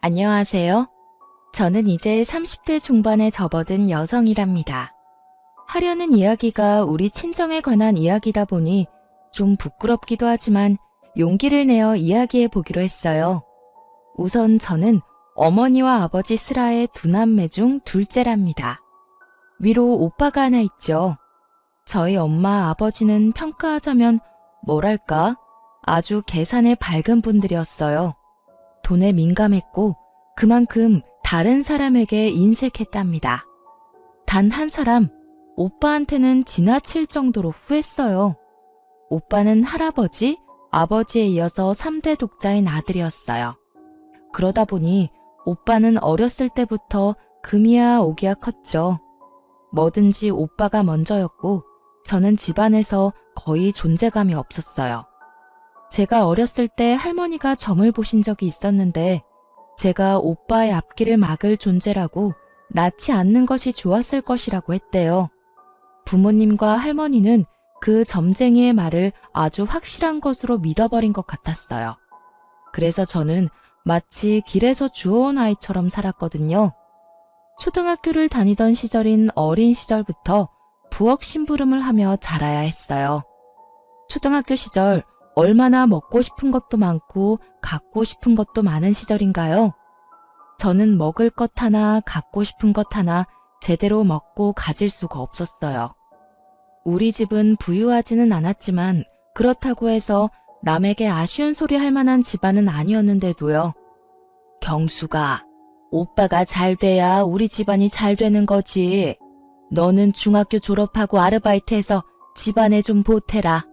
안녕하세요. 저는 이제 30대 중반에 접어든 여성이랍니다. 하려는 이야기가 우리 친정에 관한 이야기다 보니 좀 부끄럽기도 하지만 용기를 내어 이야기해 보기로 했어요. 우선 저는 어머니와 아버지 슬하의 두 남매 중 둘째랍니다. 위로 오빠가 하나 있죠. 저희 엄마 아버지는 평가하자면 뭐랄까 아주 계산에 밝은 분들이었어요. 돈에 민감했고 그만큼 다른 사람에게 인색했답니다. 단 한 사람, 오빠한테는 지나칠 정도로 후했어요. 오빠는 할아버지, 아버지에 이어서 3대 독자인 아들이었어요. 그러다 보니 오빠는 어렸을 때부터 금이야 오기야 컸죠. 뭐든지 오빠가 먼저였고 저는 집안에서 거의 존재감이 없었어요. 제가 어렸을 때 할머니가 점을 보신 적이 있었는데 제가 오빠의 앞길을 막을 존재라고 낳지 않는 것이 좋았을 것이라고 했대요. 부모님과 할머니는 그 점쟁이의 말을 아주 확실한 것으로 믿어버린 것 같았어요. 그래서 저는 마치 길에서 주워온 아이처럼 살았거든요. 초등학교를 다니던 시절인 어린 시절부터 부엌 심부름을 하며 자라야 했어요. 초등학교 시절 얼마나 먹고 싶은 것도 많고 갖고 싶은 것도 많은 시절인가요? 저는 먹을 것 하나, 갖고 싶은 것 하나 제대로 먹고 가질 수가 없었어요. 우리 집은 부유하지는 않았지만 그렇다고 해서 남에게 아쉬운 소리 할 만한 집안은 아니었는데도요. 경수가, 오빠가 잘 돼야 우리 집안이 잘 되는 거지. 너는 중학교 졸업하고 아르바이트해서 집안에 좀 보태라.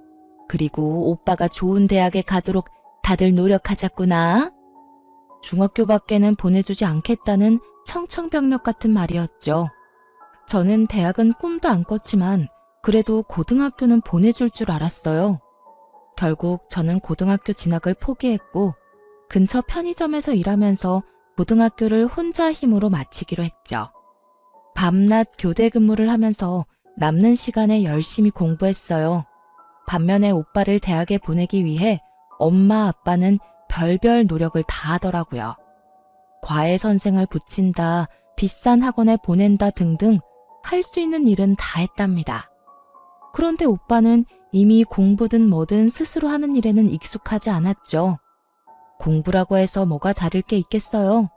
그리고 오빠가 좋은 대학에 가도록 다들 노력하자꾸나. 중학교밖에는 보내주지 않겠다는 청천벽력 같은 말이었죠. 저는 대학은 꿈도 안 꿨지만 그래도 고등학교는 보내줄 줄 알았어요. 결국 저는 고등학교 진학을 포기했고 근처 편의점에서 일하면서 고등학교를 혼자 힘으로 마치기로 했죠. 밤낮 교대 근무를 하면서 남는 시간에 열심히 공부했어요. 반면에 오빠를 대학에 보내기 위해 엄마 아빠는 별별 노력을 다 하더라고요. 과외 선생을 붙인다, 비싼 학원에 보낸다 등등 할 수 있는 일은 다 했답니다. 그런데 오빠는 이미 공부든 뭐든 스스로 하는 일에는 익숙하지 않았죠. 공부라고 해서 뭐가 다를 게 있겠어요.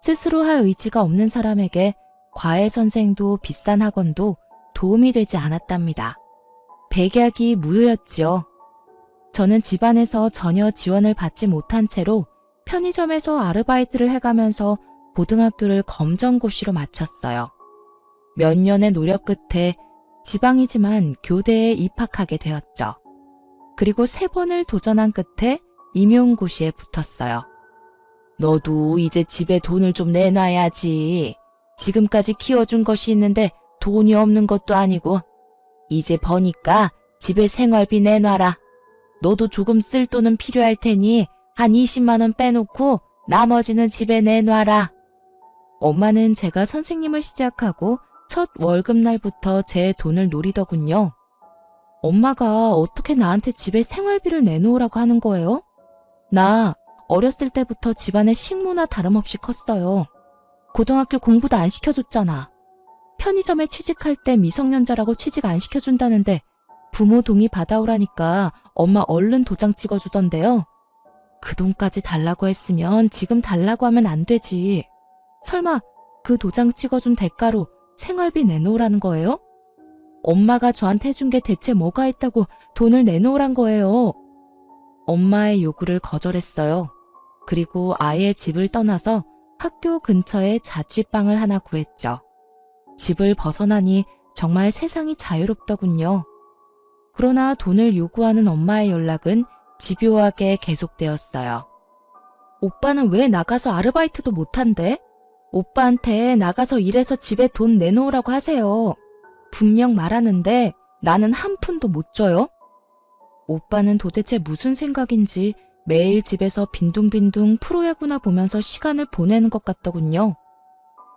스스로 할 의지가 없는 사람에게 과외 선생도 비싼 학원도 도움이 되지 않았답니다. 백약이 무효였지요. 저는 집안에서 전혀 지원을 받지 못한 채로 편의점에서 아르바이트를 해가면서 고등학교를 검정고시로 마쳤어요. 몇 년의 노력 끝에 지방이지만 교대에 입학하게 되었죠. 그리고 3번을 도전한 끝에 임용고시에 붙었어요. 너도 이제 집에 돈을 좀 내놔야지. 지금까지 키워준 것이 있는데 돈이 없는 것도 아니고 이제 버니까 집에 생활비 내놔라. 너도 조금 쓸 돈은 필요할 테니 한 20만 원 빼놓고 나머지는 집에 내놔라. 엄마는 제가 선생님을 시작하고 첫 월급날부터 제 돈을 노리더군요. 엄마가 어떻게 나한테 집에 생활비를 내놓으라고 하는 거예요? 나 어렸을 때부터 집안의 식모나 다름없이 컸어요. 고등학교 공부도 안 시켜줬잖아. 편의점에 취직할 때 미성년자라고 취직 안 시켜준다는데 부모 동의 받아오라니까 엄마 얼른 도장 찍어주던데요. 그 돈까지 달라고 했으면 지금 달라고 하면 안 되지. 설마 그 도장 찍어준 대가로 생활비 내놓으라는 거예요? 엄마가 저한테 해준 게 대체 뭐가 있다고 돈을 내놓으란 거예요. 엄마의 요구를 거절했어요. 그리고 아예 집을 떠나서 학교 근처에 자취방을 하나 구했죠. 집을 벗어나니 정말 세상이 자유롭더군요. 그러나 돈을 요구하는 엄마의 연락은 집요하게 계속되었어요. 오빠는 왜 나가서 아르바이트도 못한대? 오빠한테 나가서 일해서 집에 돈 내놓으라고 하세요. 분명 말하는데 나는 한 푼도 못 줘요. 오빠는 도대체 무슨 생각인지 매일 집에서 빈둥빈둥 프로야구나 보면서 시간을 보내는 것 같더군요.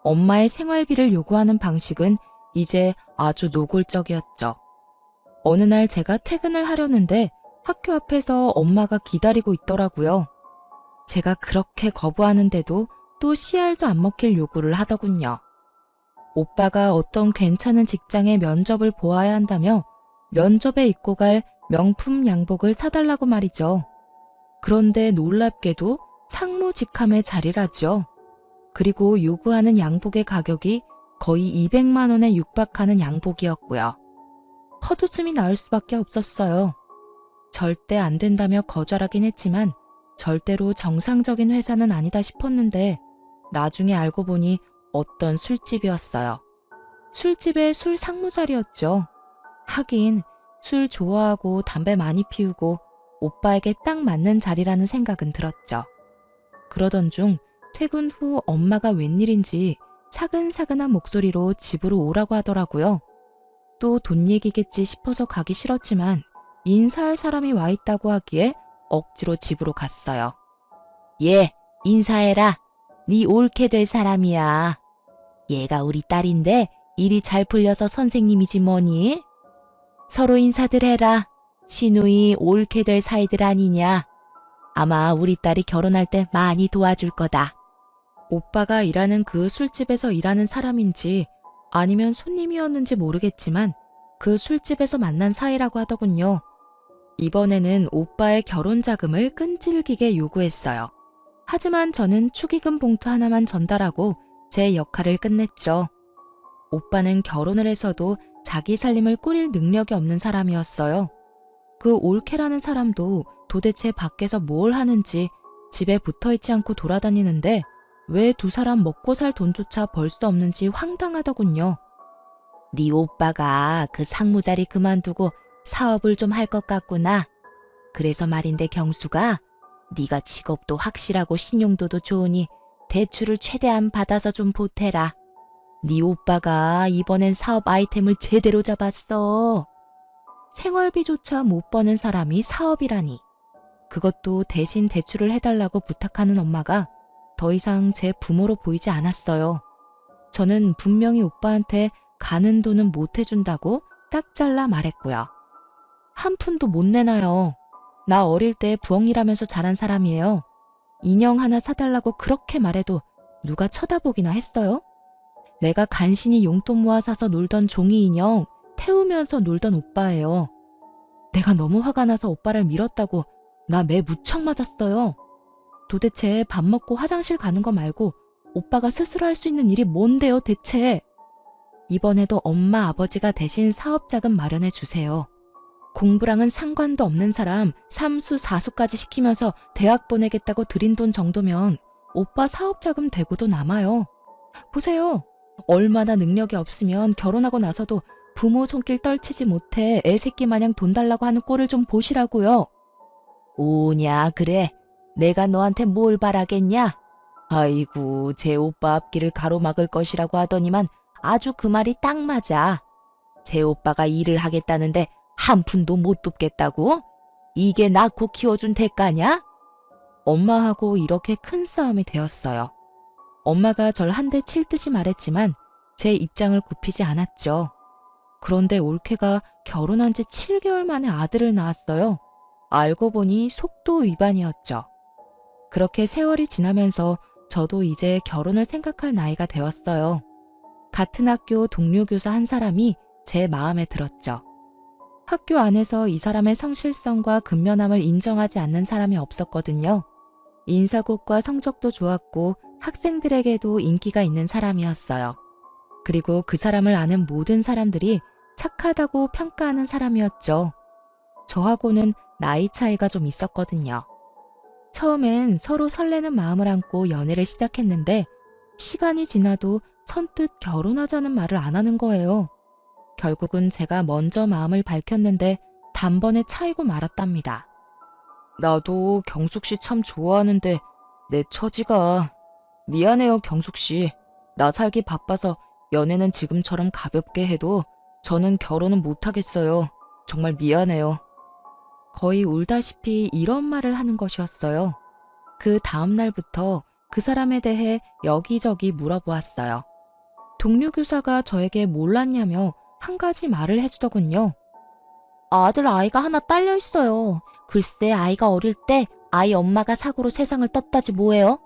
엄마의 생활비를 요구하는 방식은 이제 아주 노골적이었죠. 어느 날 제가 퇴근을 하려는데 학교 앞에서 엄마가 기다리고 있더라고요. 제가 그렇게 거부하는데도 또 씨알도 안 먹힐 요구를 하더군요. 오빠가 어떤 괜찮은 직장의 면접을 보아야 한다며 면접에 입고 갈 명품 양복을 사달라고 말이죠. 그런데 놀랍게도 상무직함의 자리라죠. 그리고 요구하는 양복의 가격이 거의 200만 원에 육박하는 양복이었고요. 헛웃음이 나올 수밖에 없었어요. 절대 안 된다며 거절하긴 했지만 절대로 정상적인 회사는 아니다 싶었는데 나중에 알고 보니 어떤 술집이었어요. 술집의 술 상무 자리였죠. 하긴 술 좋아하고 담배 많이 피우고 오빠에게 딱 맞는 자리라는 생각은 들었죠. 그러던 중 퇴근 후 엄마가 웬일인지 사근사근한 목소리로 집으로 오라고 하더라고요. 또 돈 얘기겠지 싶어서 가기 싫었지만 인사할 사람이 와 있다고 하기에 억지로 집으로 갔어요. 얘, 인사해라. 네 옳게 될 사람이야. 얘가 우리 딸인데 일이 잘 풀려서 선생님이지 뭐니? 서로 인사들 해라. 시누이 옳게 될 사이들 아니냐. 아마 우리 딸이 결혼할 때 많이 도와줄 거다. 오빠가 일하는 그 술집에서 일하는 사람인지 아니면 손님이었는지 모르겠지만 그 술집에서 만난 사이라고 하더군요. 이번에는 오빠의 결혼 자금을 끈질기게 요구했어요. 하지만 저는 축의금 봉투 하나만 전달하고 제 역할을 끝냈죠. 오빠는 결혼을 해서도 자기 살림을 꾸릴 능력이 없는 사람이었어요. 그 올케라는 사람도 도대체 밖에서 뭘 하는지 집에 붙어있지 않고 돌아다니는데 왜 두 사람 먹고 살 돈조차 벌 수 없는지 황당하더군요. 네 오빠가 그 상무 자리 그만두고 사업을 좀 할 것 같구나. 그래서 말인데 경수가 네가 직업도 확실하고 신용도도 좋으니 대출을 최대한 받아서 좀 보태라. 네 오빠가 이번엔 사업 아이템을 제대로 잡았어. 생활비조차 못 버는 사람이 사업이라니. 그것도 대신 대출을 해달라고 부탁하는 엄마가 더 이상 제 부모로 보이지 않았어요. 저는 분명히 오빠한테 가는 돈은 못 해준다고 딱 잘라 말했고요. 한 푼도 못 내놔요. 나 어릴 때 부엉이라면서 자란 사람이에요. 인형 하나 사달라고 그렇게 말해도 누가 쳐다보기나 했어요? 내가 간신히 용돈 모아 사서 놀던 종이 인형 태우면서 놀던 오빠예요. 내가 너무 화가 나서 오빠를 밀었다고 나 매 무척 맞았어요. 도대체 밥 먹고 화장실 가는 거 말고 오빠가 스스로 할 수 있는 일이 뭔데요 대체? 이번에도 엄마 아버지가 대신 사업자금 마련해 주세요. 공부랑은 상관도 없는 사람 3수 4수까지 시키면서 대학 보내겠다고 들인 돈 정도면 오빠 사업자금 대고도 남아요. 보세요. 얼마나 능력이 없으면 결혼하고 나서도 부모 손길 떨치지 못해 애새끼 마냥 돈 달라고 하는 꼴을 좀 보시라고요. 오냐 그래. 내가 너한테 뭘 바라겠냐? 아이고 제 오빠 앞길을 가로막을 것이라고 하더니만 아주 그 말이 딱 맞아. 제 오빠가 일을 하겠다는데 한 푼도 못 돕겠다고? 이게 낳고 키워준 대가냐? 엄마하고 이렇게 큰 싸움이 되었어요. 엄마가 절 한 대 칠 듯이 말했지만 제 입장을 굽히지 않았죠. 그런데 올케가 결혼한 지 7개월 만에 아들을 낳았어요. 알고 보니 속도 위반이었죠. 그렇게 세월이 지나면서 저도 이제 결혼을 생각할 나이가 되었어요. 같은 학교 동료 교사 한 사람이 제 마음에 들었죠. 학교 안에서 이 사람의 성실성과 근면함을 인정하지 않는 사람이 없었거든요. 인사고과 성적도 좋았고 학생들에게도 인기가 있는 사람이었어요. 그리고 그 사람을 아는 모든 사람들이 착하다고 평가하는 사람이었죠. 저하고는 나이 차이가 좀 있었거든요. 처음엔 서로 설레는 마음을 안고 연애를 시작했는데 시간이 지나도 선뜻 결혼하자는 말을 안 하는 거예요. 결국은 제가 먼저 마음을 밝혔는데 단번에 차이고 말았답니다. 나도 경숙 씨 참 좋아하는데 내 처지가... 미안해요 경숙 씨. 나 살기 바빠서 연애는 지금처럼 가볍게 해도 저는 결혼은 못하겠어요. 정말 미안해요. 거의 울다시피 이런 말을 하는 것이었어요. 그 다음 날부터 그 사람에 대해 여기저기 물어보았어요. 동료 교사가 저에게 몰랐냐며 한 가지 말을 해주더군요. 아들 아이가 하나 딸려 있어요. 글쎄 아이가 어릴 때 아이 엄마가 사고로 세상을 떴다지 뭐예요?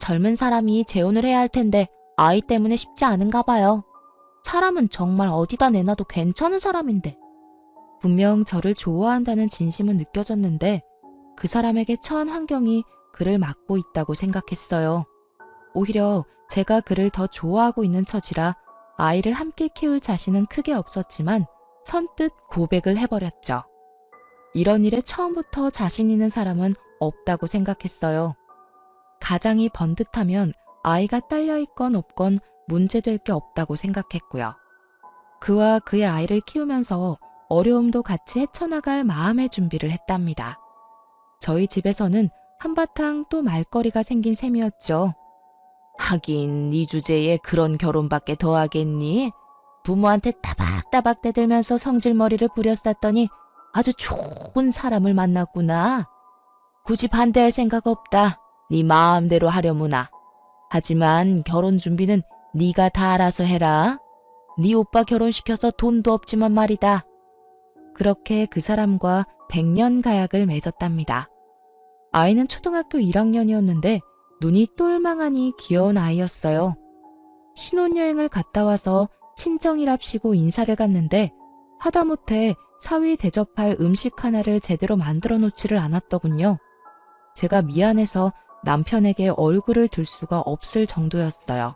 젊은 사람이 재혼을 해야 할 텐데 아이 때문에 쉽지 않은가 봐요. 사람은 정말 어디다 내놔도 괜찮은 사람인데. 분명 저를 좋아한다는 진심은 느껴졌는데 그 사람에게 처한 환경이 그를 막고 있다고 생각했어요. 오히려 제가 그를 더 좋아하고 있는 처지라 아이를 함께 키울 자신은 크게 없었지만 선뜻 고백을 해버렸죠. 이런 일에 처음부터 자신 있는 사람은 없다고 생각했어요. 가장이 번듯하면 아이가 딸려있건 없건 문제될 게 없다고 생각했고요. 그와 그의 아이를 키우면서 어려움도 같이 헤쳐나갈 마음의 준비를 했답니다. 저희 집에서는 한바탕 또 말거리가 생긴 셈이었죠. 하긴 네 주제에 그런 결혼밖에 더 하겠니? 부모한테 따박따박 대들면서 성질머리를 부렸었더니 아주 좋은 사람을 만났구나. 굳이 반대할 생각 없다. 네 마음대로 하려무나. 하지만 결혼 준비는 네가 다 알아서 해라. 네 오빠 결혼시켜서 돈도 없지만 말이다. 그렇게 그 사람과 100년 가약을 맺었답니다. 아이는 초등학교 1학년이었는데 눈이 똘망하니 귀여운 아이였어요. 신혼여행을 갔다 와서 친정이랍시고 인사를 갔는데 하다못해 사위 대접할 음식 하나를 제대로 만들어 놓지를 않았더군요. 제가 미안해서 남편에게 얼굴을 들 수가 없을 정도였어요.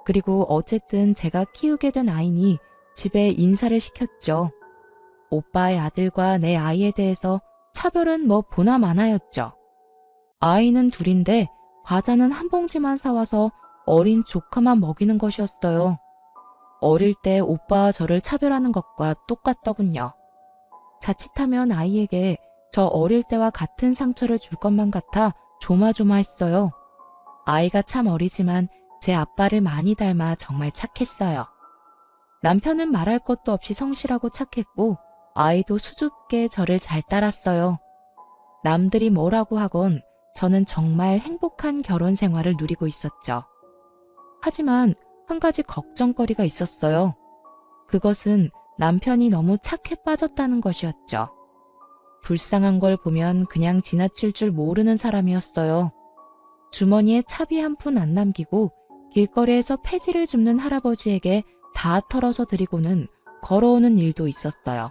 그리고 어쨌든 제가 키우게 된 아이니 집에 인사를 시켰죠. 오빠의 아들과 내 아이에 대해서 차별은 뭐 보나 마나였죠. 아이는 둘인데 과자는 한 봉지만 사와서 어린 조카만 먹이는 것이었어요. 어릴 때 오빠와 저를 차별하는 것과 똑같더군요. 자칫하면 아이에게 저 어릴 때와 같은 상처를 줄 것만 같아 조마조마했어요. 아이가 참 어리지만 제 아빠를 많이 닮아 정말 착했어요. 남편은 말할 것도 없이 성실하고 착했고 아이도 수줍게 저를 잘 따랐어요. 남들이 뭐라고 하건 저는 정말 행복한 결혼 생활을 누리고 있었죠. 하지만 한 가지 걱정거리가 있었어요. 그것은 남편이 너무 착해 빠졌다는 것이었죠. 불쌍한 걸 보면 그냥 지나칠 줄 모르는 사람이었어요. 주머니에 차비 한 푼 안 남기고 길거리에서 폐지를 줍는 할아버지에게 다 털어서 드리고는 걸어오는 일도 있었어요.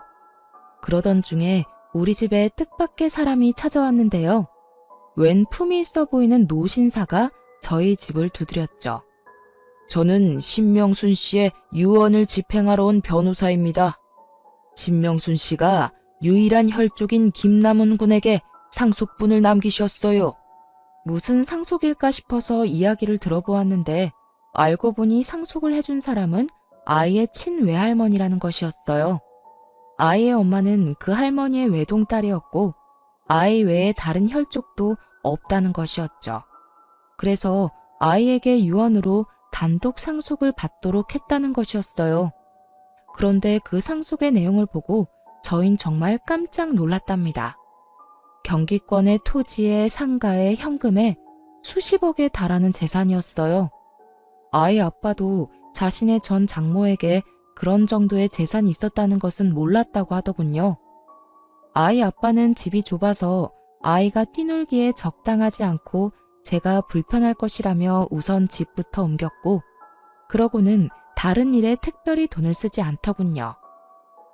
그러던 중에 우리 집에 뜻밖의 사람이 찾아왔는데요. 웬 품이 있어 보이는 노신사가 저희 집을 두드렸죠. 저는 신명순 씨의 유언을 집행하러 온 변호사입니다. 신명순 씨가 유일한 혈족인 김남훈 군에게 상속분을 남기셨어요. 무슨 상속일까 싶어서 이야기를 들어보았는데 알고 보니 상속을 해준 사람은 아이의 친외할머니라는 것이었어요. 아이의 엄마는 그 할머니의 외동딸이었고 아이 외에 다른 혈족도 없다는 것이었죠. 그래서 아이에게 유언으로 단독 상속을 받도록 했다는 것이었어요. 그런데 그 상속의 내용을 보고 저흰 정말 깜짝 놀랐답니다. 경기권의 토지에 상가에 현금에 수십억에 달하는 재산이었어요. 아이 아빠도 자신의 전 장모에게 그런 정도의 재산이 있었다는 것은 몰랐다고 하더군요. 아이 아빠는 집이 좁아서 아이가 뛰놀기에 적당하지 않고 제가 불편할 것이라며 우선 집부터 옮겼고 그러고는 다른 일에 특별히 돈을 쓰지 않더군요.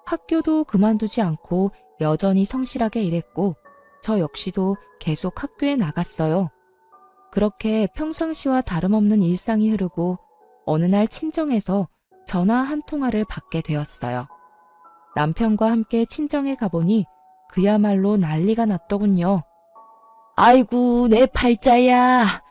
학교도 그만두지 않고 여전히 성실하게 일했고 저 역시도 계속 학교에 나갔어요. 그렇게 평상시와 다름없는 일상이 흐르고 어느 날 친정에서 전화 한 통화를 받게 되었어요. 남편과 함께 친정에 가보니 그야말로 난리가 났더군요. 아이고 내 팔자야.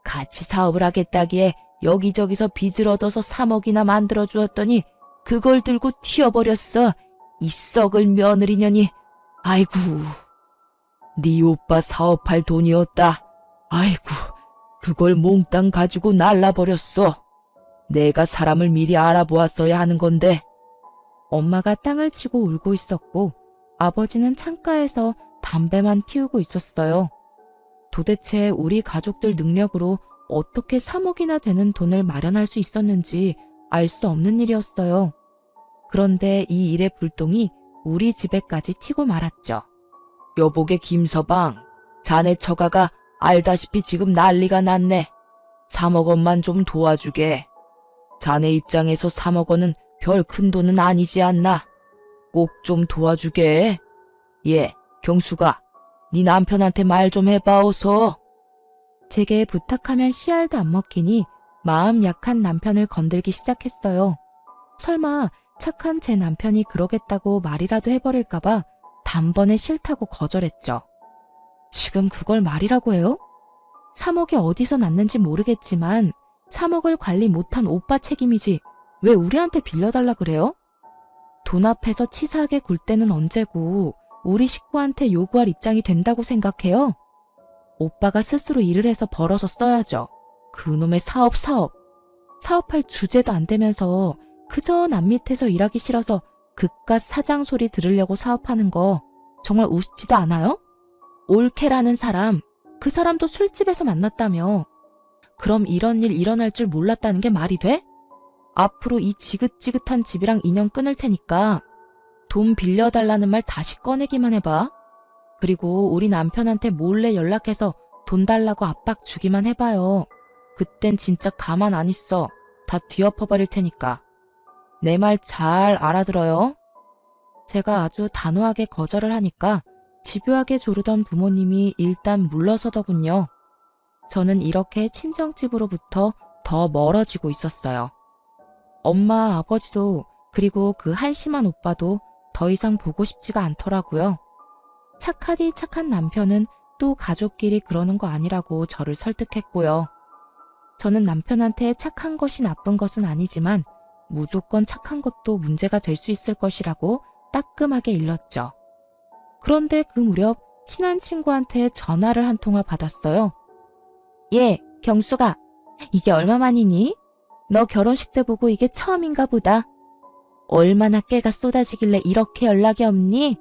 같이 사업을 하겠다기에 여기저기서 빚을 얻어서 3억이나 만들어 주었더니 그걸 들고 튀어버렸어. 이 썩을 며느리년이. 아이고. 네 오빠 사업할 돈이었다. 아이고. 그걸 몽땅 가지고 날라버렸어. 내가 사람을 미리 알아보았어야 하는 건데. 엄마가 땅을 치고 울고 있었고 아버지는 창가에서 담배만 피우고 있었어요. 도대체 우리 가족들 능력으로 어떻게 3억이나 되는 돈을 마련할 수 있었는지 알 수 없는 일이었어요. 그런데 이 일의 불똥이 우리 집에까지 튀고 말았죠. 여보게 김서방, 자네 처가가 알다시피 지금 난리가 났네. 3억 원만 좀 도와주게. 자네 입장에서 3억 원은 별 큰 돈은 아니지 않나? 꼭 좀 도와주게. 예, 경수가, 네 남편한테 말 좀 해봐 어서. 제게 부탁하면 씨알도 안 먹히니 마음 약한 남편을 건들기 시작했어요. 설마 착한 제 남편이 그러겠다고 말이라도 해버릴까봐 단번에 싫다고 거절했죠. 지금 그걸 말이라고 해요? 3억이 어디서 났는지 모르겠지만 3억을 관리 못한 오빠 책임이지 왜 우리한테 빌려달라 그래요? 돈 앞에서 치사하게 굴 때는 언제고 우리 식구한테 요구할 입장이 된다고 생각해요? 오빠가 스스로 일을 해서 벌어서 써야죠. 그놈의 사업할 주제도 안 되면서 그저 남 밑에서 일하기 싫어서 그깟 사장 소리 들으려고 사업하는 거 정말 우습지도 않아요? 올케라는 사람, 그 사람도 술집에서 만났다며. 그럼 이런 일 일어날 줄 몰랐다는 게 말이 돼? 앞으로 이 지긋지긋한 집이랑 인연 끊을 테니까 돈 빌려달라는 말 다시 꺼내기만 해봐. 그리고 우리 남편한테 몰래 연락해서 돈 달라고 압박 주기만 해봐요. 그땐 진짜 가만 안 있어. 다 뒤엎어버릴 테니까. 내 말 잘 알아들어요? 제가 아주 단호하게 거절을 하니까 집요하게 조르던 부모님이 일단 물러서더군요. 저는 이렇게 친정집으로부터 더 멀어지고 있었어요. 엄마, 아버지도 그리고 그 한심한 오빠도 더 이상 보고 싶지가 않더라고요. 착하디 착한 남편은 또 가족끼리 그러는 거 아니라고 저를 설득했고요. 저는 남편한테 착한 것이 나쁜 것은 아니지만 무조건 착한 것도 문제가 될 수 있을 것이라고 따끔하게 일렀죠. 그런데 그 무렵 친한 친구한테 전화를 한 통화 받았어요. 예, 경수가, 이게 얼마만이니? 너 결혼식 때 보고 이게 처음인가 보다. 얼마나 깨가 쏟아지길래 이렇게 연락이 없니?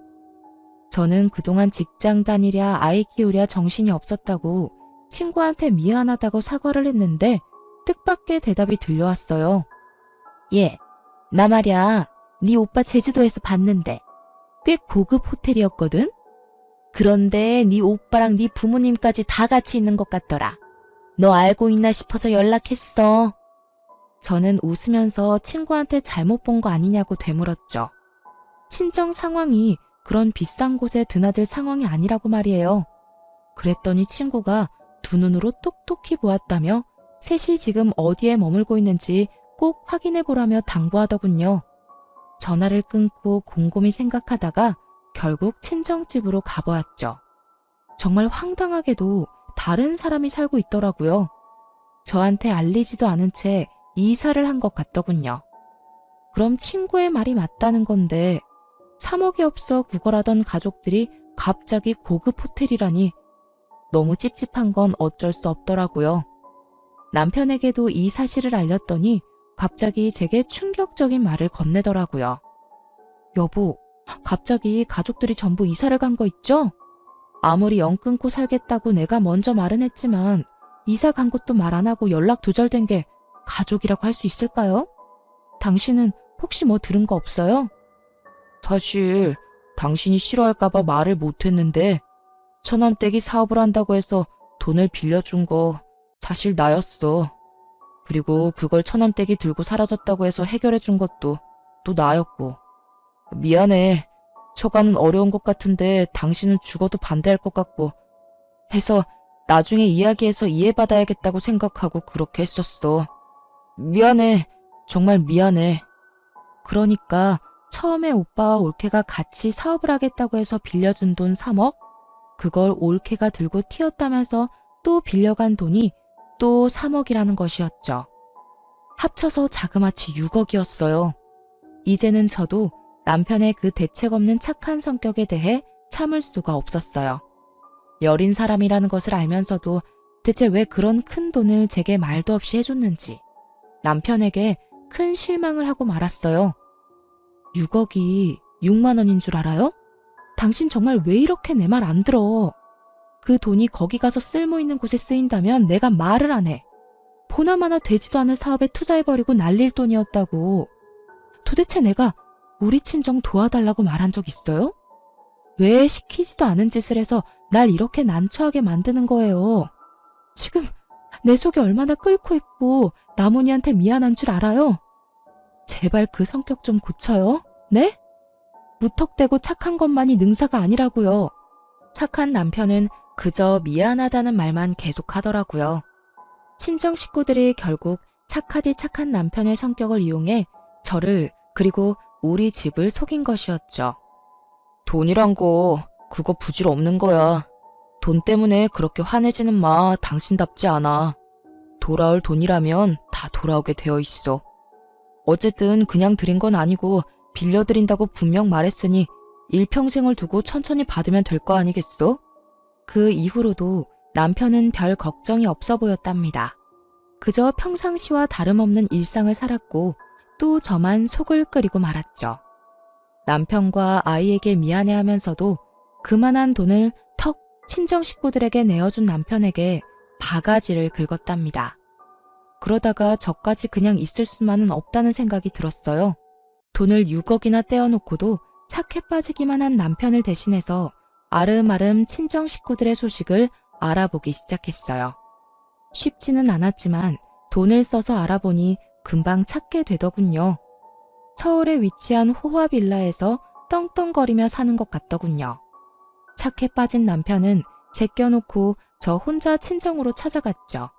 저는 그동안 직장 다니랴 아이 키우랴 정신이 없었다고 친구한테 미안하다고 사과를 했는데 뜻밖의 대답이 들려왔어요. 예, 나 말야, 네 오빠 제주도에서 봤는데 꽤 고급 호텔이었거든? 그런데 네 오빠랑 네 부모님까지 다 같이 있는 것 같더라. 너 알고 있나 싶어서 연락했어. 저는 웃으면서 친구한테 잘못 본 거 아니냐고 되물었죠. 친정 상황이 그런 비싼 곳에 드나들 상황이 아니라고 말이에요. 그랬더니 친구가 두 눈으로 똑똑히 보았다며 셋이 지금 어디에 머물고 있는지 꼭 확인해 보라며 당부하더군요. 전화를 끊고 곰곰이 생각하다가 결국 친정집으로 가보았죠. 정말 황당하게도 다른 사람이 살고 있더라고요. 저한테 알리지도 않은 채 이사를 한 것 같더군요. 그럼 친구의 말이 맞다는 건데 3억이 없어 구걸하던 가족들이 갑자기 고급 호텔이라니 너무 찝찝한 건 어쩔 수 없더라고요. 남편에게도 이 사실을 알렸더니 갑자기 제게 충격적인 말을 건네더라고요. 여보, 갑자기 가족들이 전부 이사를 간 거 있죠? 아무리 연 끊고 살겠다고 내가 먼저 말은 했지만 이사 간 것도 말 안 하고 연락 두절된 게 가족이라고 할 수 있을까요? 당신은 혹시 뭐 들은 거 없어요? 사실 당신이 싫어할까봐 말을 못했는데 처남댁이 사업을 한다고 해서 돈을 빌려준 거 사실 나였어. 그리고 그걸 처남댁이 들고 사라졌다고 해서 해결해준 것도 또 나였고. 미안해. 처가는 어려운 것 같은데 당신은 죽어도 반대할 것 같고 해서 나중에 이야기해서 이해받아야겠다고 생각하고 그렇게 했었어. 미안해. 정말 미안해. 그러니까 처음에 오빠와 올케가 같이 사업을 하겠다고 해서 빌려준 돈 3억? 그걸 올케가 들고 튀었다면서 또 빌려간 돈이 또 3억이라는 것이었죠. 합쳐서 자그마치 6억이었어요. 이제는 저도 남편의 그 대책 없는 착한 성격에 대해 참을 수가 없었어요. 여린 사람이라는 것을 알면서도 대체 왜 그런 큰 돈을 제게 말도 없이 해줬는지 남편에게 큰 실망을 하고 말았어요. 6억이 6만 원인 줄 알아요? 당신 정말 왜 이렇게 내 말 안 들어? 그 돈이 거기 가서 쓸모 있는 곳에 쓰인다면 내가 말을 안 해. 보나마나 되지도 않을 사업에 투자해버리고 날릴 돈이었다고. 도대체 내가 우리 친정 도와달라고 말한 적 있어요? 왜 시키지도 않은 짓을 해서 날 이렇게 난처하게 만드는 거예요? 내 속이 얼마나 끓고 있고 나문이한테 미안한 줄 알아요? 제발 그 성격 좀 고쳐요. 네? 무턱대고 착한 것만이 능사가 아니라고요. 착한 남편은 그저 미안하다는 말만 계속하더라고요. 친정 식구들이 결국 착하디 착한 남편의 성격을 이용해 저를 그리고 우리 집을 속인 것이었죠. 돈이란 거 그거 부질없는 거야. 돈 때문에 그렇게 화내지는 마. 당신답지 않아. 돌아올 돈이라면 다 돌아오게 되어 있어. 어쨌든 그냥 드린 건 아니고 빌려드린다고 분명 말했으니 일평생을 두고 천천히 받으면 될 거 아니겠어? 그 이후로도 남편은 별 걱정이 없어 보였답니다. 그저 평상시와 다름없는 일상을 살았고 또 저만 속을 끓이고 말았죠. 남편과 아이에게 미안해하면서도 그만한 돈을 턱 친정 식구들에게 내어준 남편에게 바가지를 긁었답니다. 그러다가 저까지 그냥 있을 수만은 없다는 생각이 들었어요. 돈을 6억이나 떼어놓고도 착해 빠지기만 한 남편을 대신해서 아름아름 친정 식구들의 소식을 알아보기 시작했어요. 쉽지는 않았지만 돈을 써서 알아보니 금방 찾게 되더군요. 서울에 위치한 호화 빌라에서 떵떵거리며 사는 것 같더군요. 착해 빠진 남편은 제껴놓고 저 혼자 친정으로 찾아갔죠.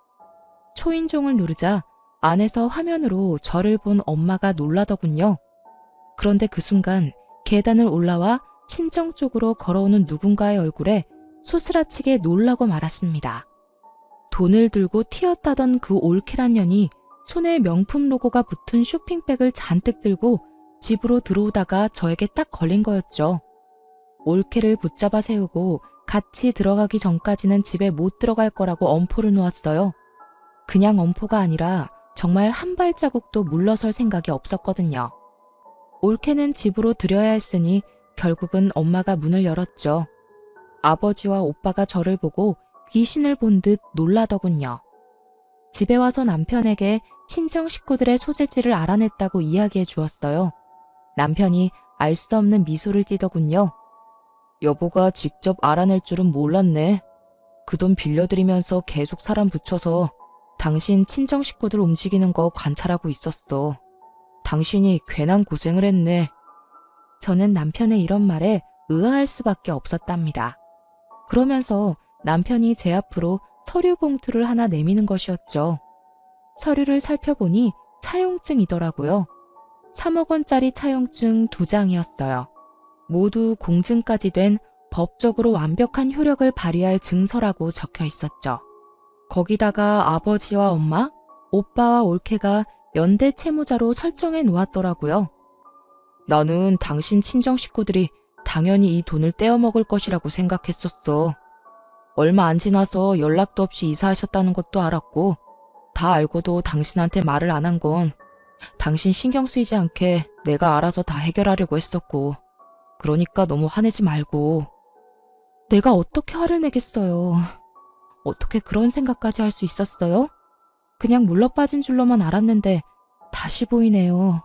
초인종을 누르자 안에서 화면으로 저를 본 엄마가 놀라더군요. 그런데 그 순간 계단을 올라와 친정 쪽으로 걸어오는 누군가의 얼굴에 소스라치게 놀라고 말았습니다. 돈을 들고 튀었다던 그 올케란 년이 손에 명품 로고가 붙은 쇼핑백을 잔뜩 들고 집으로 들어오다가 저에게 딱 걸린 거였죠. 올케를 붙잡아 세우고 같이 들어가기 전까지는 집에 못 들어갈 거라고 엄포를 놓았어요. 그냥 엄포가 아니라 정말 한 발자국도 물러설 생각이 없었거든요. 올케는 집으로 들여야 했으니 결국은 엄마가 문을 열었죠. 아버지와 오빠가 저를 보고 귀신을 본 듯 놀라더군요. 집에 와서 남편에게 친정 식구들의 소재지를 알아냈다고 이야기해 주었어요. 남편이 알 수 없는 미소를 띠더군요. 여보가 직접 알아낼 줄은 몰랐네. 그 돈 빌려드리면서 계속 사람 붙여서 당신 친정 식구들 움직이는 거 관찰하고 있었어. 당신이 괜한 고생을 했네. 저는 남편의 이런 말에 의아할 수밖에 없었답니다. 그러면서 남편이 제 앞으로 서류 봉투를 하나 내미는 것이었죠. 서류를 살펴보니 차용증이더라고요. 3억 원짜리 차용증 2장이었어요. 모두 공증까지 된 법적으로 완벽한 효력을 발휘할 증서라고 적혀 있었죠. 거기다가 아버지와 엄마, 오빠와 올케가 연대 채무자로 설정해 놓았더라고요. 나는 당신 친정 식구들이 당연히 이 돈을 떼어먹을 것이라고 생각했었어. 얼마 안 지나서 연락도 없이 이사하셨다는 것도 알았고 다 알고도 당신한테 말을 안 한 건 당신 신경 쓰이지 않게 내가 알아서 다 해결하려고 했었고 그러니까 너무 화내지 말고. 내가 어떻게 화를 내겠어요. 어떻게 그런 생각까지 할 수 있었어요? 그냥 물러빠진 줄로만 알았는데 다시 보이네요.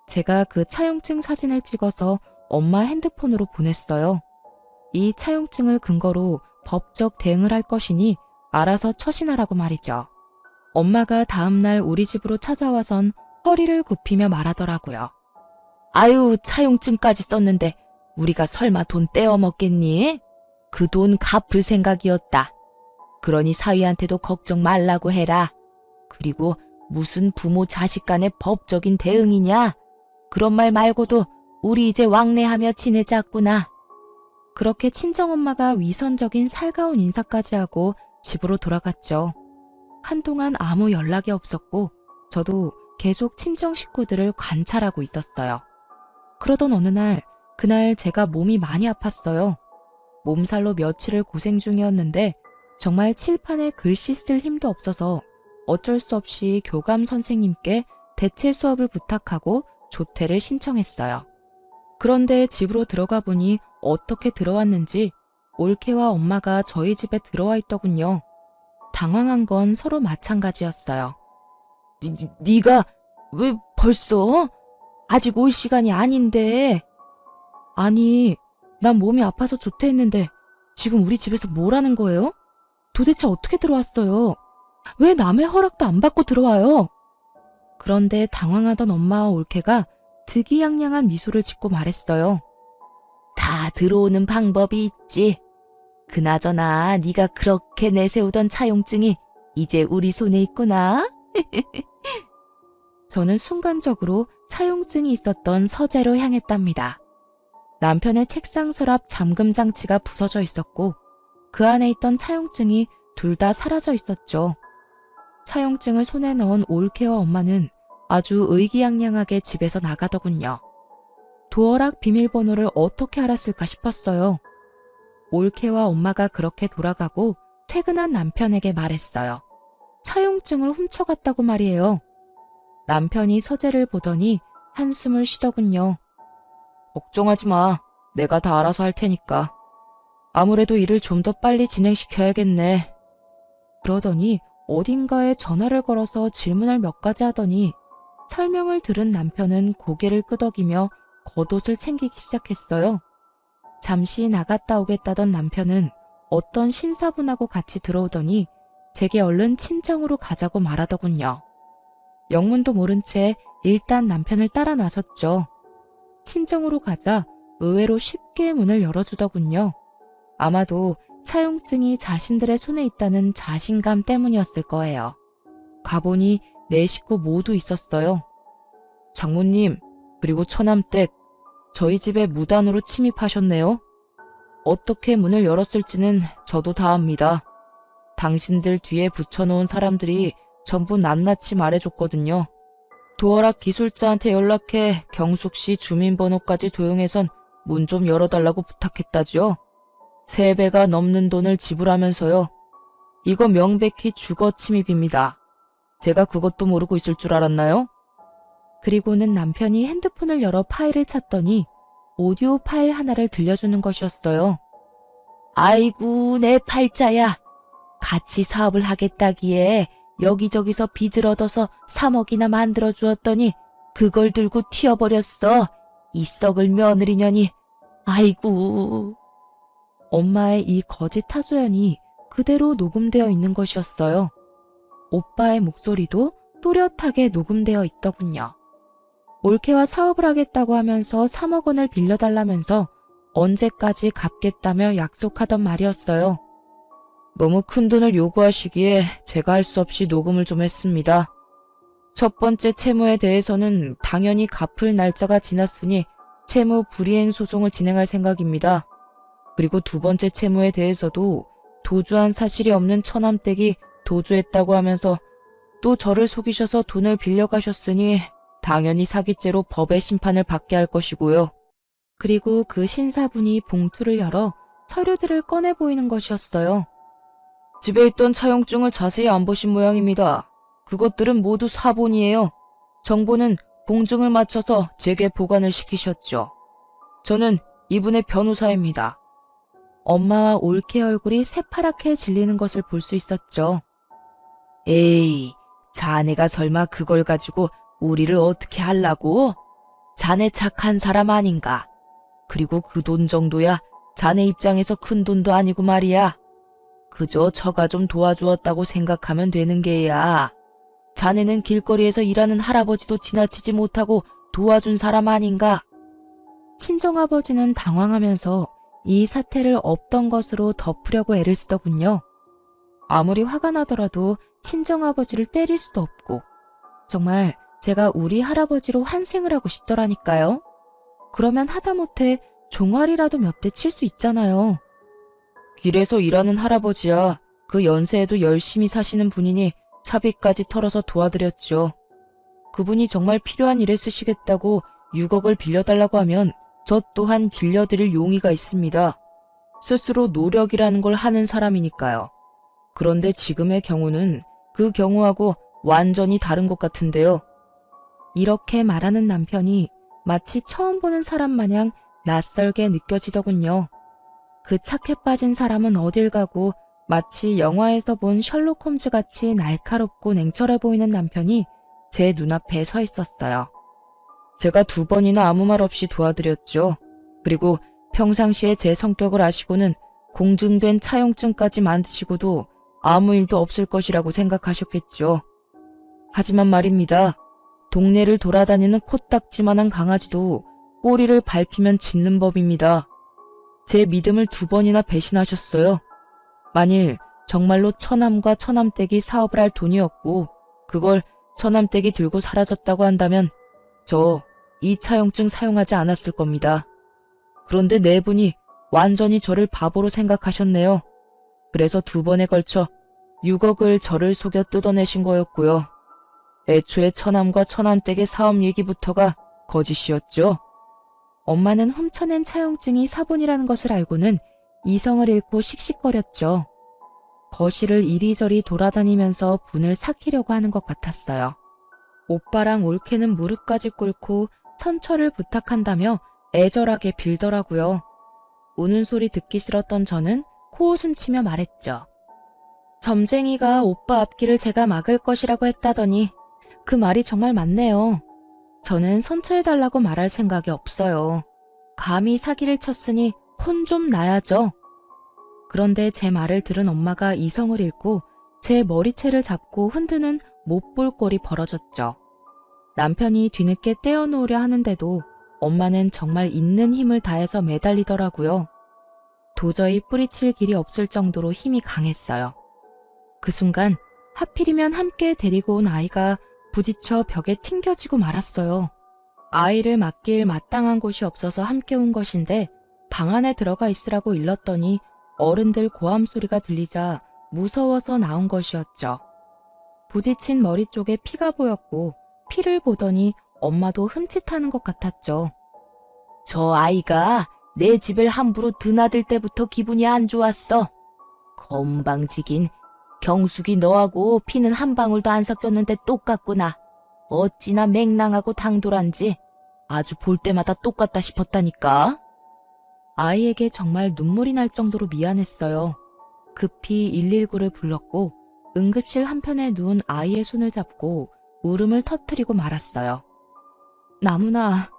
제가 그 차용증 사진을 찍어서 엄마 핸드폰으로 보냈어요. 이 차용증을 근거로 법적 대응을 할 것이니 알아서 처신하라고 말이죠. 엄마가 다음날 우리 집으로 찾아와선 허리를 굽히며 말하더라고요. 아유, 차용증까지 썼는데 우리가 설마 돈 떼어먹겠니? 그 돈 갚을 생각이었다. 그러니 사위한테도 걱정 말라고 해라. 그리고 무슨 부모 자식 간의 법적인 대응이냐? 그런 말 말고도 우리 이제 왕래하며 지내자꾸나. 그렇게 친정엄마가 위선적인 살가운 인사까지 하고 집으로 돌아갔죠. 한동안 아무 연락이 없었고 저도 계속 친정 식구들을 관찰하고 있었어요. 그러던 어느 날, 그날 제가 몸이 많이 아팠어요. 몸살로 며칠을 고생 중이었는데 정말 칠판에 글씨 쓸 힘도 없어서 어쩔 수 없이 교감 선생님께 대체 수업을 부탁하고 조퇴를 신청했어요. 그런데 집으로 들어가 보니 어떻게 들어왔는지 올케와 엄마가 저희 집에 들어와 있더군요. 당황한 건 서로 마찬가지였어요. 네가 왜 벌써? 아직 올 시간이 아닌데. 아니, 난 몸이 아파서 조퇴했는데 지금 우리 집에서 뭘 하는 거예요? 도대체 어떻게 들어왔어요? 왜 남의 허락도 안 받고 들어와요? 그런데 당황하던 엄마와 올케가 득이양양한 미소를 짓고 말했어요. 다 들어오는 방법이 있지. 그나저나 네가 그렇게 내세우던 차용증이 이제 우리 손에 있구나. 저는 순간적으로 차용증이 있었던 서재로 향했답니다. 남편의 책상 서랍 잠금 장치가 부서져 있었고 그 안에 있던 차용증이 둘 다 사라져 있었죠. 차용증을 손에 넣은 올케와 엄마는 아주 의기양양하게 집에서 나가더군요. 도어락 비밀번호를 어떻게 알았을까 싶었어요. 올케와 엄마가 그렇게 돌아가고 퇴근한 남편에게 말했어요. 차용증을 훔쳐갔다고 말이에요. 남편이 서재를 보더니 한숨을 쉬더군요. 걱정하지 마. 내가 다 알아서 할 테니까. 아무래도 일을 좀 더 빨리 진행시켜야겠네. 그러더니 어딘가에 전화를 걸어서 질문을 몇 가지 하더니 설명을 들은 남편은 고개를 끄덕이며 겉옷을 챙기기 시작했어요. 잠시 나갔다 오겠다던 남편은 어떤 신사분하고 같이 들어오더니 제게 얼른 친정으로 가자고 말하더군요. 영문도 모른 채 일단 남편을 따라 나섰죠. 친정으로 가자 의외로 쉽게 문을 열어주더군요. 아마도 차용증이 자신들의 손에 있다는 자신감 때문이었을 거예요. 가보니 네 식구 모두 있었어요. 장모님, 그리고 처남댁, 저희 집에 무단으로 침입하셨네요. 어떻게 문을 열었을지는 저도 다 압니다. 당신들 뒤에 붙여놓은 사람들이 전부 낱낱이 말해줬거든요. 도어락 기술자한테 연락해 경숙씨 주민번호까지 도용해선 문 좀 열어달라고 부탁했다지요. 3배가 넘는 돈을 지불하면서요. 이거 명백히 주거 침입입니다. 제가 그것도 모르고 있을 줄 알았나요? 그리고는 남편이 핸드폰을 열어 파일을 찾더니 오디오 파일 하나를 들려주는 것이었어요. 아이고 내 팔자야. 같이 사업을 하겠다기에 여기저기서 빚을 얻어서 3억이나 만들어 주었더니 그걸 들고 튀어버렸어. 이 썩을 며느리년이. 아이고. 엄마의 이 거짓 하소연이 그대로 녹음되어 있는 것이었어요. 오빠의 목소리도 또렷하게 녹음되어 있더군요. 올케와 사업을 하겠다고 하면서 3억 원을 빌려달라면서 언제까지 갚겠다며 약속하던 말이었어요. 너무 큰 돈을 요구하시기에 제가 할 수 없이 녹음을 좀 했습니다. 첫 번째 채무에 대해서는 당연히 갚을 날짜가 지났으니 채무 불이행 소송을 진행할 생각입니다. 그리고 두 번째 채무에 대해서도 도주한 사실이 없는 처남댁이 도주했다고 하면서 또 저를 속이셔서 돈을 빌려가셨으니 당연히 사기죄로 법의 심판을 받게 할 것이고요. 그리고 그 신사분이 봉투를 열어 서류들을 꺼내 보이는 것이었어요. 집에 있던 차용증을 자세히 안 보신 모양입니다. 그것들은 모두 사본이에요. 정보는 공증을 마쳐서 제게 보관을 시키셨죠. 저는 이분의 변호사입니다. 엄마와 올케 얼굴이 새파랗게 질리는 것을 볼 수 있었죠. 에이, 자네가 설마 그걸 가지고 우리를 어떻게 하려고? 자네 착한 사람 아닌가? 그리고 그 돈 정도야 자네 입장에서 큰 돈도 아니고 말이야. 그저 저가 좀 도와주었다고 생각하면 되는 게야. 자네는 길거리에서 일하는 할아버지도 지나치지 못하고 도와준 사람 아닌가? 친정아버지는 당황하면서 이 사태를 없던 것으로 덮으려고 애를 쓰더군요. 아무리 화가 나더라도 친정아버지를 때릴 수도 없고 정말 제가 우리 할아버지로 환생을 하고 싶더라니까요. 그러면 하다못해 종아리라도 몇 대 칠 수 있잖아요. 길에서 일하는 할아버지야. 그 연세에도 열심히 사시는 분이니 차비까지 털어서 도와드렸죠. 그분이 정말 필요한 일에 쓰시겠다고 6억을 빌려달라고 하면 저 또한 빌려드릴 용의가 있습니다. 스스로 노력이라는 걸 하는 사람이니까요. 그런데 지금의 경우는 그 경우하고 완전히 다른 것 같은데요. 이렇게 말하는 남편이 마치 처음 보는 사람 마냥 낯설게 느껴지더군요. 그 착해 빠진 사람은 어딜 가고 마치 영화에서 본 셜록 홈즈 같이 날카롭고 냉철해 보이는 남편이 제 눈앞에 서 있었어요. 제가 2번이나 아무 말 없이 도와드렸죠. 그리고 평상시에 제 성격을 아시고는 공증된 차용증까지 만드시고도 아무 일도 없을 것이라고 생각하셨겠죠. 하지만 말입니다. 동네를 돌아다니는 코딱지만한 강아지도 꼬리를 밟히면 짖는 법입니다. 제 믿음을 2번이나 배신하셨어요. 만일 정말로 처남과 처남댁이 사업을 할 돈이었고 그걸 처남댁이 들고 사라졌다고 한다면 저 2차용증 사용하지 않았을 겁니다. 그런데 네 분이 완전히 저를 바보로 생각하셨네요. 그래서 2번에 걸쳐 6억을 저를 속여 뜯어내신 거였고요. 애초에 처남과 처남댁의 사업 얘기부터가 거짓이었죠. 엄마는 훔쳐낸 차용증이 사본이라는 것을 알고는 이성을 잃고 씩씩거렸죠. 거실을 이리저리 돌아다니면서 분을 삭히려고 하는 것 같았어요. 오빠랑 올케는 무릎까지 꿇고 천처를 부탁한다며 애절하게 빌더라고요. 우는 소리 듣기 싫었던 저는 코웃음 치며 말했죠. 점쟁이가 오빠 앞길을 제가 막을 것이라고 했다더니 그 말이 정말 맞네요. 저는 선처해달라고 말할 생각이 없어요. 감히 사기를 쳤으니 혼 좀 나야죠. 그런데 제 말을 들은 엄마가 이성을 잃고 제 머리채를 잡고 흔드는 못 볼 꼴이 벌어졌죠. 남편이 뒤늦게 떼어놓으려 하는데도 엄마는 정말 있는 힘을 다해서 매달리더라고요. 도저히 뿌리칠 길이 없을 정도로 힘이 강했어요. 그 순간 하필이면 함께 데리고 온 아이가 부딪혀 벽에 튕겨지고 말았어요. 아이를 맡길 마땅한 곳이 없어서 함께 온 것인데 방 안에 들어가 있으라고 일렀더니 어른들 고함 소리가 들리자 무서워서 나온 것이었죠. 부딪힌 머리 쪽에 피가 보였고 피를 보더니 엄마도 흠칫하는 것 같았죠. 저 아이가 내 집을 함부로 드나들 때부터 기분이 안 좋았어. 건방지긴. 경숙이 너하고 피는 한 방울도 안 섞였는데 똑같구나. 어찌나 맹랑하고 당돌한지 아주 볼 때마다 똑같다 싶었다니까. 아이에게 정말 눈물이 날 정도로 미안했어요. 급히 119를 불렀고 응급실 한편에 누운 아이의 손을 잡고 울음을 터뜨리고 말았어요. 나문아,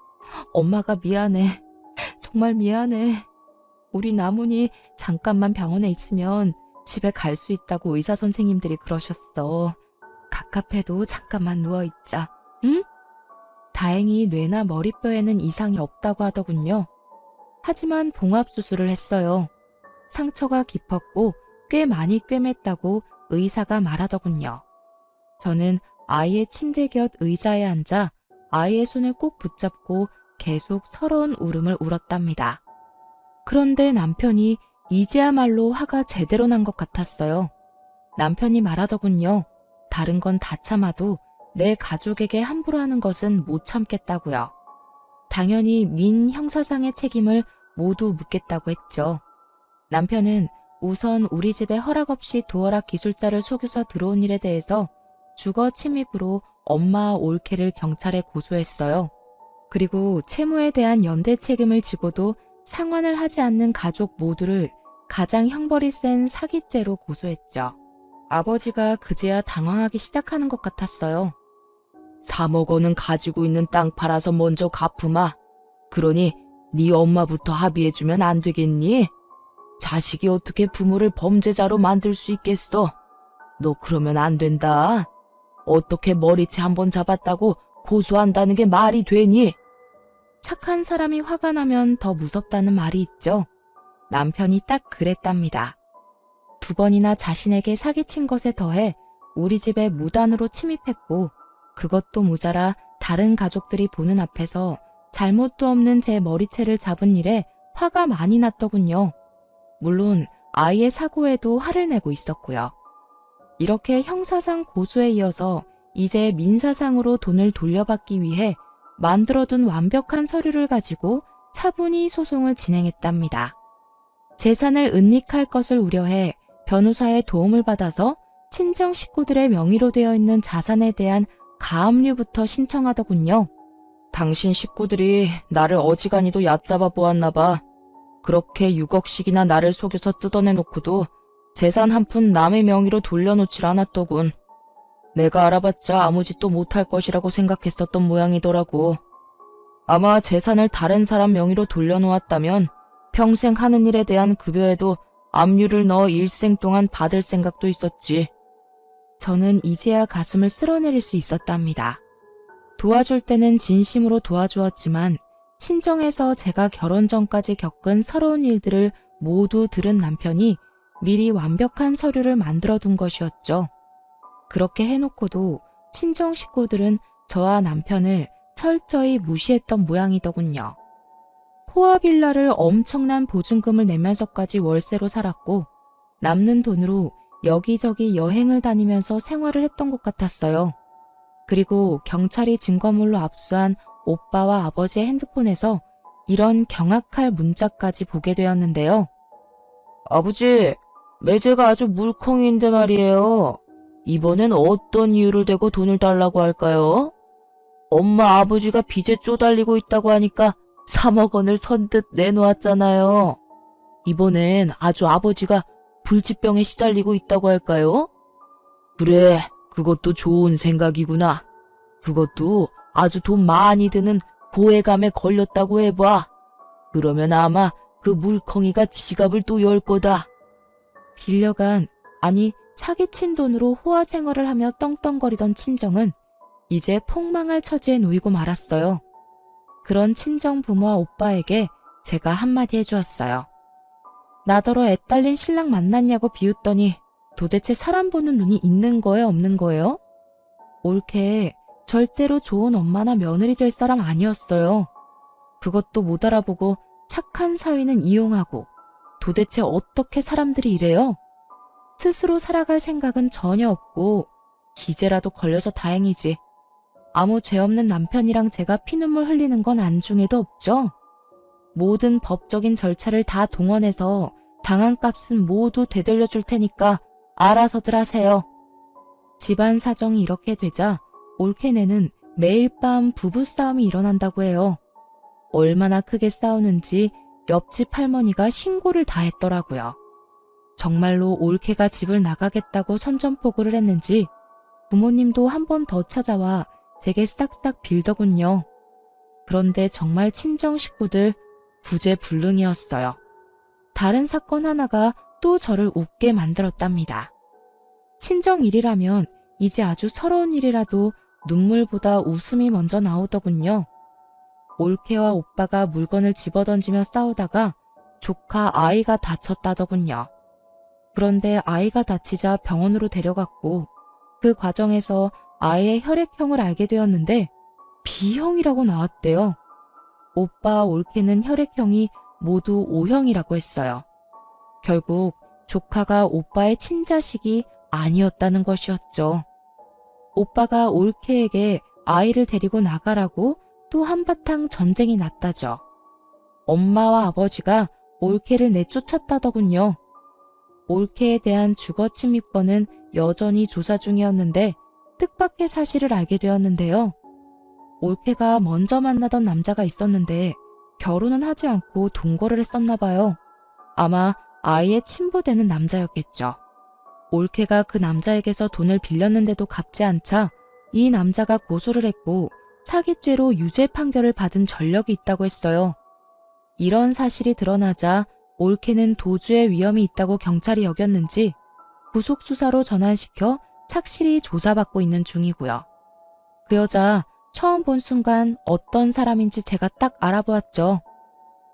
엄마가 미안해. 정말 미안해. 우리 나문이 잠깐만 병원에 있으면 집에 갈 수 있다고 의사 선생님들이 그러셨어. 갑갑해도 잠깐만 누워있자. 응? 다행히 뇌나 머리뼈에는 이상이 없다고 하더군요. 하지만 봉합수술을 했어요. 상처가 깊었고 꽤 많이 꿰맸다고 의사가 말하더군요. 저는 아이의 침대 곁 의자에 앉아 아이의 손을 꼭 붙잡고 계속 서러운 울음을 울었답니다. 그런데 남편이 이제야말로 화가 제대로 난 것 같았어요. 남편이 말하더군요. 다른 건 다 참아도 내 가족에게 함부로 하는 것은 못 참겠다고요. 당연히 민 형사상의 책임을 모두 묻겠다고 했죠. 남편은 우선 우리 집에 허락 없이 도어락 기술자를 속여서 들어온 일에 대해서 주거 침입으로 엄마 올케를 경찰에 고소했어요. 그리고 채무에 대한 연대 책임을 지고도 상환을 하지 않는 가족 모두를 가장 형벌이 센 사기죄로 고소했죠. 아버지가 그제야 당황하기 시작하는 것 같았어요. 3억 원은 가지고 있는 땅 팔아서 먼저 갚으마. 그러니 네 엄마부터 합의해주면 안 되겠니? 자식이 어떻게 부모를 범죄자로 만들 수 있겠어? 너 그러면 안 된다. 어떻게 머리채 한번 잡았다고 고소한다는 게 말이 되니? 착한 사람이 화가 나면 더 무섭다는 말이 있죠. 남편이 딱 그랬답니다. 2번이나 자신에게 사기친 것에 더해 우리 집에 무단으로 침입했고 그것도 모자라 다른 가족들이 보는 앞에서 잘못도 없는 제 머리채를 잡은 일에 화가 많이 났더군요. 물론 아이의 사고에도 화를 내고 있었고요. 이렇게 형사상 고소에 이어서 이제 민사상으로 돈을 돌려받기 위해 만들어둔 완벽한 서류를 가지고 차분히 소송을 진행했답니다. 재산을 은닉할 것을 우려해 변호사의 도움을 받아서 친정 식구들의 명의로 되어 있는 자산에 대한 가압류부터 신청하더군요. 당신 식구들이 나를 어지간히도 얕잡아 보았나 봐. 그렇게 6억씩이나 나를 속여서 뜯어내놓고도 재산 한 푼 남의 명의로 돌려놓질 않았더군. 내가 알아봤자 아무 짓도 못할 것이라고 생각했었던 모양이더라고. 아마 재산을 다른 사람 명의로 돌려놓았다면 평생 하는 일에 대한 급여에도 압류를 넣어 일생 동안 받을 생각도 있었지. 저는 이제야 가슴을 쓸어내릴 수 있었답니다. 도와줄 때는 진심으로 도와주었지만 친정에서 제가 결혼 전까지 겪은 서러운 일들을 모두 들은 남편이 미리 완벽한 서류를 만들어 둔 것이었죠. 그렇게 해놓고도 친정 식구들은 저와 남편을 철저히 무시했던 모양이더군요. 포화빌라를 엄청난 보증금을 내면서까지 월세로 살았고 남는 돈으로 여기저기 여행을 다니면서 생활을 했던 것 같았어요. 그리고 경찰이 증거물로 압수한 오빠와 아버지의 핸드폰에서 이런 경악할 문자까지 보게 되었는데요. 아버지, 매제가 아주 물컹이인데 말이에요. 이번엔 어떤 이유를 대고 돈을 달라고 할까요? 엄마 아버지가 빚에 쪼달리고 있다고 하니까 3억 원을 선뜻 내놓았잖아요. 이번엔 아주 아버지가 불치병에 시달리고 있다고 할까요? 그래, 그것도 좋은 생각이구나. 그것도 아주 돈 많이 드는 고해감에 걸렸다고 해봐. 그러면 아마 그 물컹이가 지갑을 또 열 거다. 빌려간, 아니 사기친 돈으로 호화 생활을 하며 떵떵거리던 친정은 이제 폭망할 처지에 놓이고 말았어요. 그런 친정 부모와 오빠에게 제가 한마디 해주었어요. 나더러 애딸린 신랑 만났냐고 비웃더니 도대체 사람 보는 눈이 있는 거예요, 없는 거예요? 올케 절대로 좋은 엄마나 며느리 될 사람 아니었어요. 그것도 못 알아보고 착한 사위는 이용하고 도대체 어떻게 사람들이 이래요? 스스로 살아갈 생각은 전혀 없고 기재라도 걸려서 다행이지. 아무 죄 없는 남편이랑 제가 피눈물 흘리는 건 안중에도 없죠. 모든 법적인 절차를 다 동원해서 당한 값은 모두 되돌려 줄 테니까 알아서들 하세요. 집안 사정이 이렇게 되자 올케네는 매일 밤 부부싸움이 일어난다고 해요. 얼마나 크게 싸우는지 옆집 할머니가 신고를 다 했더라고요. 정말로 올케가 집을 나가겠다고 선전포고를 했는지 부모님도 한 번 더 찾아와 제게 싹싹 빌더군요. 그런데 정말 친정 식구들 구제불능이었어요. 다른 사건 하나가 또 저를 웃게 만들었답니다. 친정 일이라면 이제 아주 서러운 일이라도 눈물보다 웃음이 먼저 나오더군요. 올케와 오빠가 물건을 집어던지며 싸우다가 조카 아이가 다쳤다더군요. 그런데 아이가 다치자 병원으로 데려갔고 그 과정에서 아이의 혈액형을 알게 되었는데 B형이라고 나왔대요. 오빠와 올케는 혈액형이 모두 O형이라고 했어요. 결국 조카가 오빠의 친자식이 아니었다는 것이었죠. 오빠가 올케에게 아이를 데리고 나가라고 또 한바탕 전쟁이 났다죠. 엄마와 아버지가 올케를 내쫓았다더군요. 올케에 대한 주거 침입권은 여전히 조사 중이었는데 뜻밖의 사실을 알게 되었는데요. 올케가 먼저 만나던 남자가 있었는데 결혼은 하지 않고 동거를 했었나 봐요. 아마 아이의 친부되는 남자였겠죠. 올케가 그 남자에게서 돈을 빌렸는데도 갚지 않자 이 남자가 고소를 했고 사기죄로 유죄 판결을 받은 전력이 있다고 했어요. 이런 사실이 드러나자 올케는 도주의 위험이 있다고 경찰이 여겼는지 구속수사로 전환시켜 착실히 조사받고 있는 중이고요. 그 여자 처음 본 순간 어떤 사람인지 제가 딱 알아보았죠.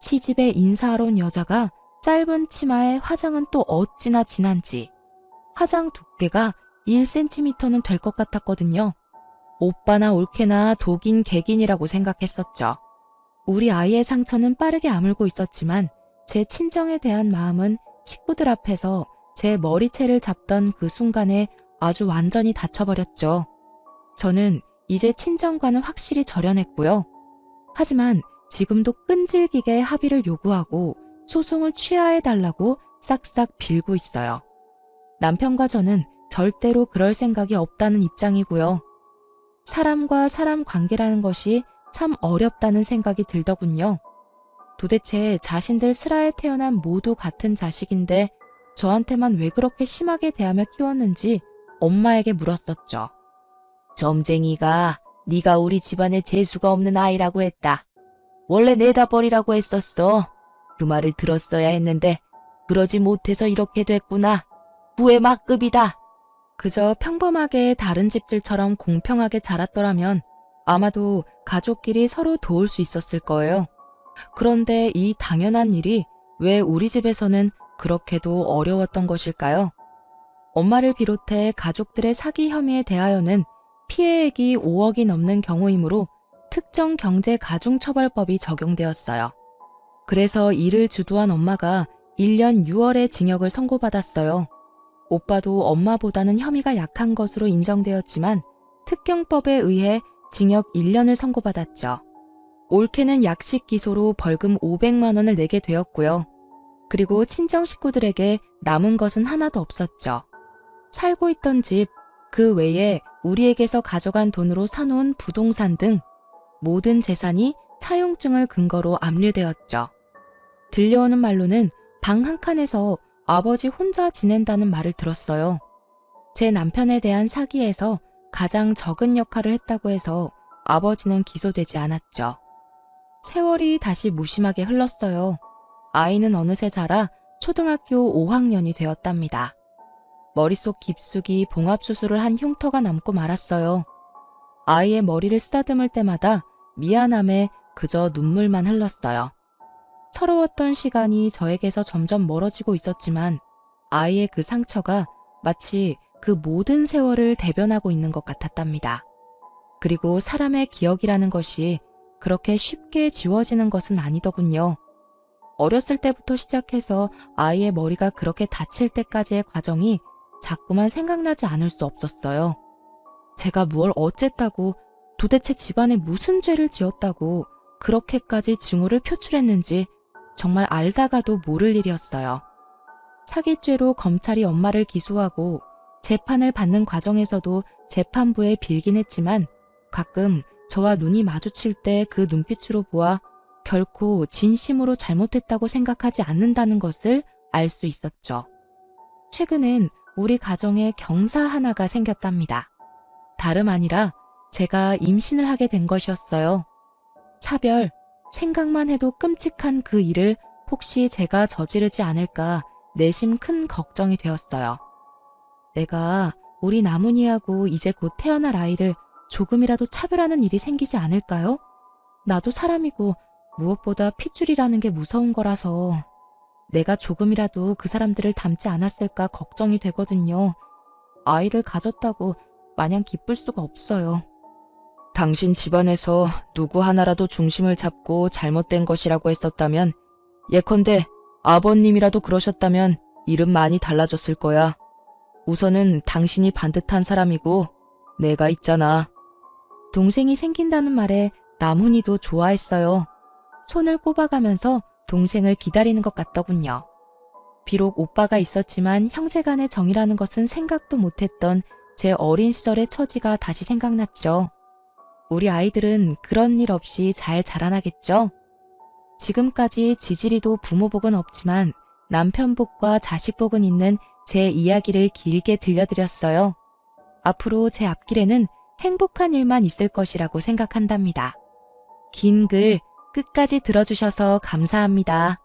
시집에 인사하러 온 여자가 짧은 치마에 화장은 또 어찌나 진한지 화장 두께가 1cm는 될 것 같았거든요. 오빠나 올케나 독인 객인이라고 생각했었죠. 우리 아이의 상처는 빠르게 아물고 있었지만 제 친정에 대한 마음은 식구들 앞에서 제 머리채를 잡던 그 순간에 아주 완전히 닫혀버렸죠. 저는 이제 친정과는 확실히 절연했고요. 하지만 지금도 끈질기게 합의를 요구하고 소송을 취하해달라고 싹싹 빌고 있어요. 남편과 저는 절대로 그럴 생각이 없다는 입장이고요. 사람과 사람 관계라는 것이 참 어렵다는 생각이 들더군요. 도대체 자신들 슬하에 태어난 모두 같은 자식인데 저한테만 왜 그렇게 심하게 대하며 키웠는지 엄마에게 물었었죠. 점쟁이가 네가 우리 집안에 재수가 없는 아이라고 했다. 원래 내다 버리라고 했었어. 그 말을 들었어야 했는데 그러지 못해서 이렇게 됐구나. 부의 막급이다. 그저 평범하게 다른 집들처럼 공평하게 자랐더라면 아마도 가족끼리 서로 도울 수 있었을 거예요. 그런데 이 당연한 일이 왜 우리 집에서는 그렇게도 어려웠던 것일까요? 엄마를 비롯해 가족들의 사기 혐의에 대하여는 피해액이 5억이 넘는 경우이므로 특정 경제 가중처벌법이 적용되었어요. 그래서 이를 주도한 엄마가 1년 6월에 징역을 선고받았어요. 오빠도 엄마보다는 혐의가 약한 것으로 인정되었지만 특경법에 의해 징역 1년을 선고받았죠. 올케는 약식 기소로 벌금 500만 원을 내게 되었고요. 그리고 친정 식구들에게 남은 것은 하나도 없었죠. 살고 있던 집, 그 외에 우리에게서 가져간 돈으로 사놓은 부동산 등 모든 재산이 차용증을 근거로 압류되었죠. 들려오는 말로는 방 한 칸에서 아버지 혼자 지낸다는 말을 들었어요. 제 남편에 대한 사기에서 가장 적은 역할을 했다고 해서 아버지는 기소되지 않았죠. 세월이 다시 무심하게 흘렀어요. 아이는 어느새 자라 초등학교 5학년이 되었답니다. 머릿속 깊숙이 봉합수술을 한 흉터가 남고 말았어요. 아이의 머리를 쓰다듬을 때마다 미안함에 그저 눈물만 흘렀어요. 서러웠던 시간이 저에게서 점점 멀어지고 있었지만 아이의 그 상처가 마치 그 모든 세월을 대변하고 있는 것 같았답니다. 그리고 사람의 기억이라는 것이 그렇게 쉽게 지워지는 것은 아니더군요. 어렸을 때부터 시작해서 아이의 머리가 그렇게 다칠 때까지의 과정이 자꾸만 생각나지 않을 수 없었어요. 제가 무얼 어쨌다고, 도대체 집안에 무슨 죄를 지었다고 그렇게까지 증오를 표출했는지 정말 알다가도 모를 일이었어요. 사기죄로 검찰이 엄마를 기소하고 재판을 받는 과정에서도 재판부에 빌긴 했지만 가끔 저와 눈이 마주칠 때 그 눈빛으로 보아 결코 진심으로 잘못했다고 생각하지 않는다는 것을 알 수 있었죠. 최근엔 우리 가정에 경사 하나가 생겼답니다. 다름 아니라 제가 임신을 하게 된 것이었어요. 차별, 생각만 해도 끔찍한 그 일을 혹시 제가 저지르지 않을까 내심 큰 걱정이 되었어요. 내가 우리 나문이하고 이제 곧 태어날 아이를 조금이라도 차별하는 일이 생기지 않을까요? 나도 사람이고 무엇보다 핏줄이라는 게 무서운 거라서 내가 조금이라도 그 사람들을 닮지 않았을까 걱정이 되거든요. 아이를 가졌다고 마냥 기쁠 수가 없어요. 당신 집안에서 누구 하나라도 중심을 잡고 잘못된 것이라고 했었다면, 예컨대 아버님이라도 그러셨다면 일은 많이 달라졌을 거야. 우선은 당신이 반듯한 사람이고 내가 있잖아. 동생이 생긴다는 말에 나문이도 좋아했어요. 손을 꼽아가면서 동생을 기다리는 것 같더군요. 비록 오빠가 있었지만 형제간의 정이라는 것은 생각도 못했던 제 어린 시절의 처지가 다시 생각났죠. 우리 아이들은 그런 일 없이 잘 자라나겠죠? 지금까지 지지리도 부모 복은 없지만 남편 복과 자식 복은 있는 제 이야기를 길게 들려드렸어요. 앞으로 제 앞길에는 행복한 일만 있을 것이라고 생각한답니다. 긴 글 끝까지 들어주셔서 감사합니다.